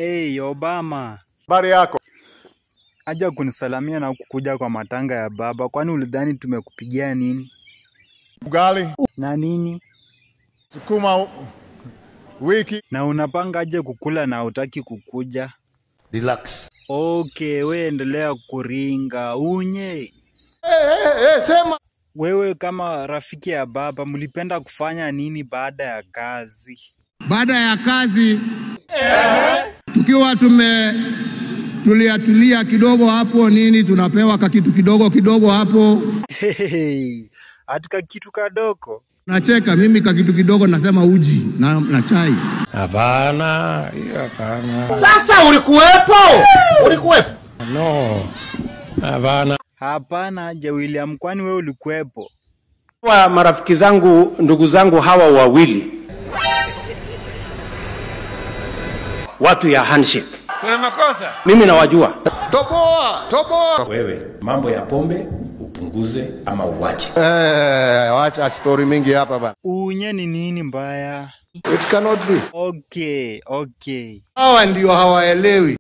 Hey, Obama. Habari yako? Aja kunisalamia na kukuja kwa matanga ya baba. Kwani ulidhani tumekupigia nini? Ugali Na nini? sukuma wiki. Na unapanga aje kukula na hutaki kukuja? Relax. Okay, we endelea kuringa. Unye. Sema. Wewe kama rafiki ya baba, mlipenda kufanya nini baada ya kazi? Baada ya kazi, tukiwa tulia kidogo hapo nini, tunapewa kakitu kidogo hapo. Atika kitu kadogo. Nacheka mimi kakitu kidogo nasema uji na chai. Hapana, hapana. Sasa ulikuwepo? Ulikuwepo? No. Hapana. Hapana, je William, kwani wewe ulikuwepo? Wa marafiki zangu, ndugu zangu hawa wawili. Watu ya handshake. Kuna makosa? Mimi nawajua. Toboa. Wewe, mambo ya pombe upunguze ama uache. Wacha story mingi hapa bana. Unye ni nini mbaya? It cannot be. Okay. Hawa ndio hawaelewi.